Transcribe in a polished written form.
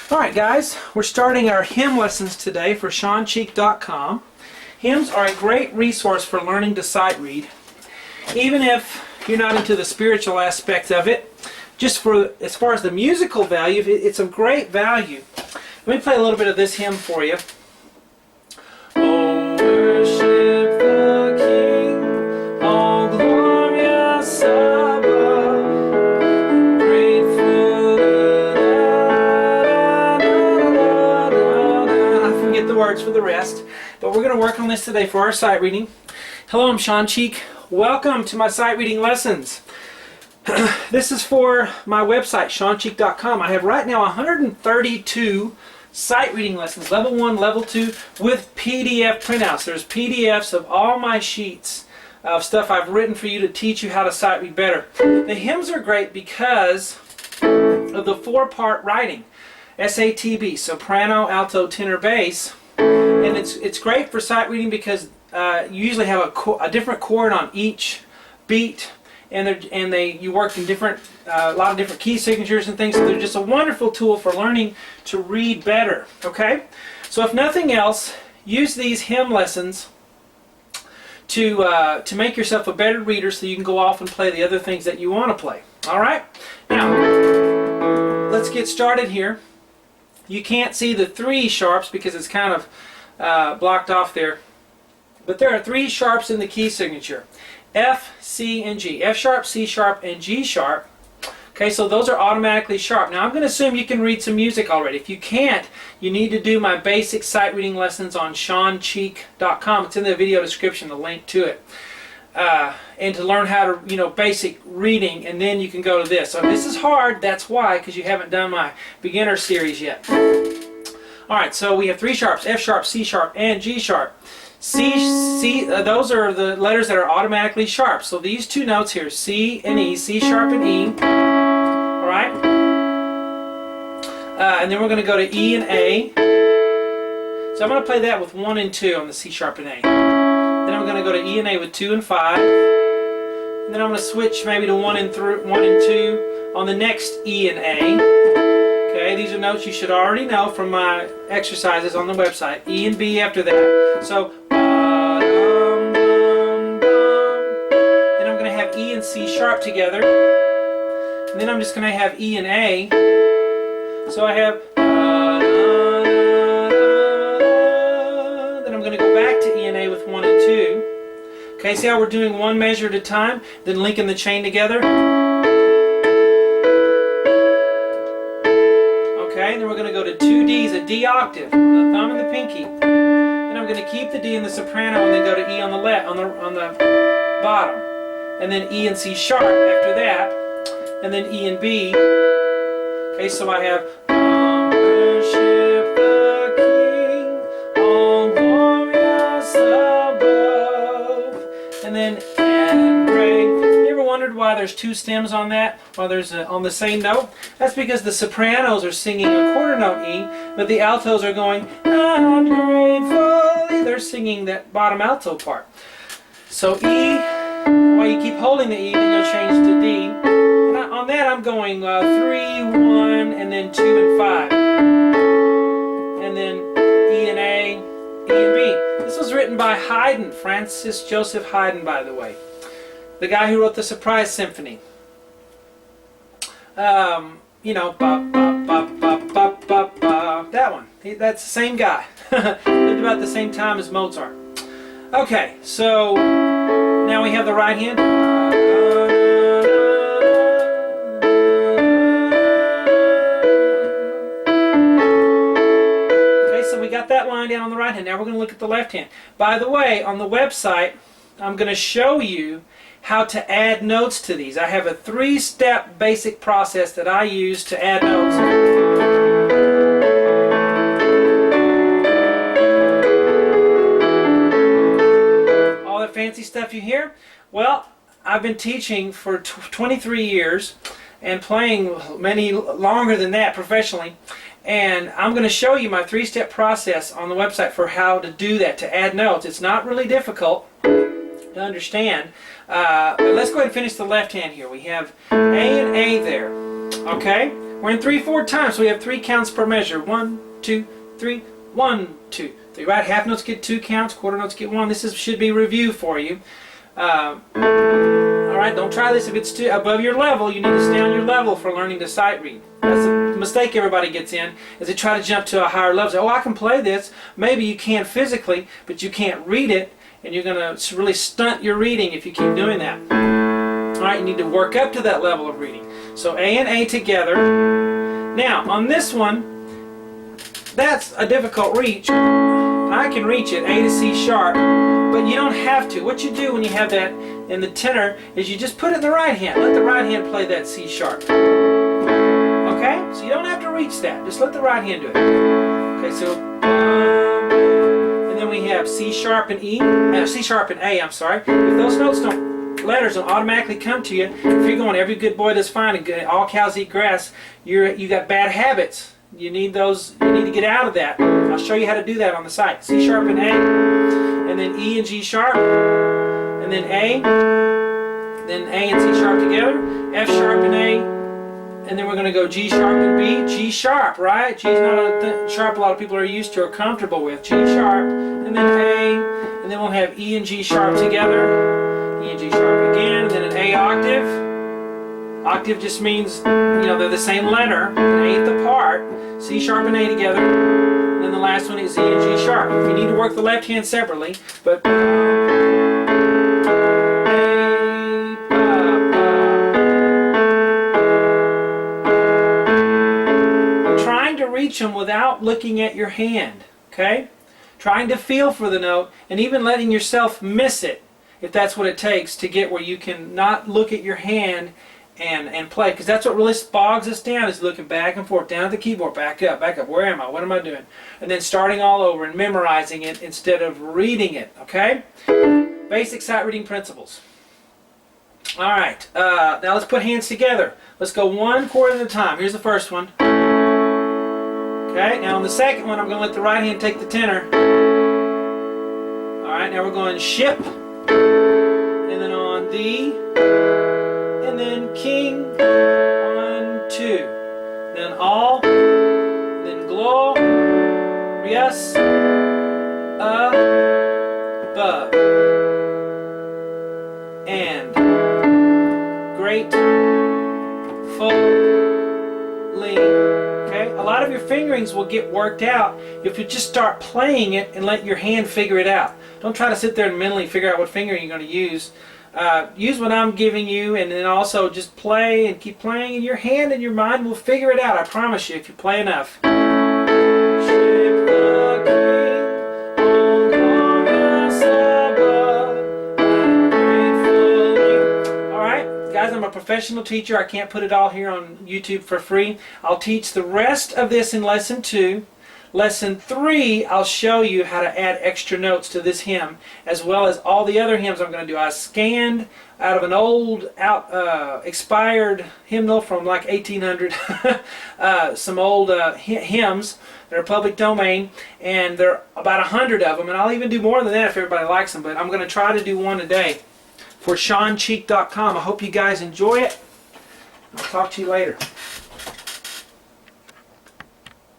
Alright guys, we're starting our hymn lessons today for shawncheek.com. Hymns are a great resource for learning to sight read. Even if you're not into the spiritual aspect of it, just for as far as the musical value, it's of great value. Let me play a little bit of this hymn for you. Oh, worship the King, all glorious above, grateful. I forget the words for the rest, but we're going to work on this today for our sight reading. Hello, I'm Shawn Cheek. Welcome to my sight reading lessons. This is for my website, shawncheek.com. I have right now 132 sight reading lessons, level 1, level 2, with PDF printouts. There's PDFs of all my sheets of stuff I've written for you to teach you how to sight read better. The hymns are great because of the 4-part writing. SATB, soprano, alto, tenor, bass. And it's great for sight reading because you usually have a different chord on each beat. And you work in a lot of different key signatures and things, so they're just a wonderful tool for learning to read better. Okay, so if nothing else, use these hymn lessons to make yourself a better reader, so you can go off and play the other things that you want to play. All right, now let's get started here. You can't see the 3 sharps because it's kind of blocked off there, but there are 3 sharps in the key signature. F, C, and G. F sharp, C sharp, and G sharp. Okay, so those are automatically sharp. Now I'm going to assume you can read some music already. If you can't, you need to do my basic sight reading lessons on shawncheek.com. It's in the video description, the link to it. And to learn how to, basic reading, and then you can go to this. So if this is hard, that's why, because you haven't done my beginner series yet. Alright, so we have 3 sharps, F sharp, C sharp, and G sharp. Those are the letters that are automatically sharp. So these 2 notes here, C and E, C sharp and E. Alright? And then we're going to go to E and A. So I'm going to play that with 1 and 2 on the C sharp and A. Then I'm going to go to E and A with 2 and 5. And then I'm going to switch maybe to 1 and 2 on the next E and A. Okay, these are notes you should already know from my exercises on the website. E and B after that. So, then I'm going to have E and C sharp together. And then I'm just going to have E and A. So I have, then I'm going to go back to E and A with 1 and 2. Okay, see how we're doing one measure at a time, then linking the chain together? Okay, and then we're going to go to 2 Ds, a D octave, the thumb and the pinky. Then I'm going to keep the D in the soprano and then go to E on the left, on the bottom. And then E and C sharp after that. And then E and B. Okay, so I have worship the King, all glorious above. And then and great. You ever wondered why there's 2 stems on that? While there's on the same note? That's because the sopranos are singing a quarter note E, but the altos are going and gratefully. They're singing that bottom alto part. So E, while you keep holding the E, then you'll change to D. And on that I'm going 3, 1, and then 2 and 5. And then E and A, E and B. This was written by Haydn, Francis Joseph Haydn, by the way. The guy who wrote the Surprise Symphony. That one. That's the same guy. Lived about the same time as Mozart. Okay, so now we have the right hand. Okay, so we got that line down on the right hand. Now we're going to look at the left hand. By the way, on the website, I'm going to show you how to add notes to these. I have a 3-step basic process that I use to add notes. All that fancy stuff you hear? Well, I've been teaching for 23 years and playing many longer than that professionally. And I'm going to show you my 3-step process on the website for how to do that, to add notes. It's not really difficult to understand. But let's go ahead and finish the left hand here. We have A and A there. Okay? We're in 3/4 time, so we have 3 counts per measure. 1, 2, 3, 1, 2, 3. Right? Half notes get 2 counts, quarter notes get 1. This should be review for you. Alright, don't try this if it's too above your level. You need to stay on your level for learning to sight read. That's a mistake everybody gets in, is they try to jump to a higher level. Say, oh, I can play this. Maybe you can physically, but you can't read it, and you're going to really stunt your reading if you keep doing that. Alright, you need to work up to that level of reading. So A and A together. Now, on this one, that's a difficult reach. I can reach it, A to C sharp, but you don't have to. What you do when you have that in the tenor is you just put it in the right hand. Let the right hand play that C sharp. Okay? So you don't have to reach that. Just let the right hand do it. Okay, so and then we have C sharp and E, C sharp and A, I'm sorry. If those letters don't automatically come to you, if you're going every good boy does fine and all cows eat grass, you got bad habits. You need those. You need to get out of that. I'll show you how to do that on the site. C sharp and A, and then E and G sharp, and then A and C sharp together, F sharp and A, and then we're going to go G sharp and B, G sharp, right? G is not a sharp a lot of people are used to or comfortable with. G sharp, and then A, and then we'll have E and G sharp together, E and G sharp again, and then an A octave. Octave just means, they're the same letter, an eighth apart. C sharp and A together. And then the last one is E and G sharp. You need to work the left hand separately, but trying to reach them without looking at your hand, okay? Trying to feel for the note and even letting yourself miss it, if that's what it takes to get where you can not look at your hand and play, because that's what really bogs us down, is looking back and forth, down at the keyboard, back up, where am I, what am I doing, and then starting all over and memorizing it instead of reading it, okay? Basic sight reading principles. Alright, now let's put hands together. Let's go 1 chord at a time. Here's the first one. Okay, now on the second one I'm going to let the right hand take the tenor. Alright, now we're going ship, and then on D, and then king, 1, 2, then all, then glorious, above, and gratefully. Okay, a lot of your fingerings will get worked out if you just start playing it and let your hand figure it out. Don't try to sit there and mentally figure out what fingering you're going to use. Use what I'm giving you, and then also just play and keep playing, and your hand and your mind will figure it out. I promise you, if you play enough. Alright, guys, I'm a professional teacher. I can't put it all here on YouTube for free. I'll teach the rest of this in Lesson 2. Lesson 3, I'll show you how to add extra notes to this hymn, as well as all the other hymns I'm going to do. I scanned out of an old, expired hymnal from like 1800, some old hymns that are public domain, and there are about 100 of them, and I'll even do more than that if everybody likes them, but I'm going to try to do one a day for shawncheek.com. I hope you guys enjoy it. I'll talk to you later.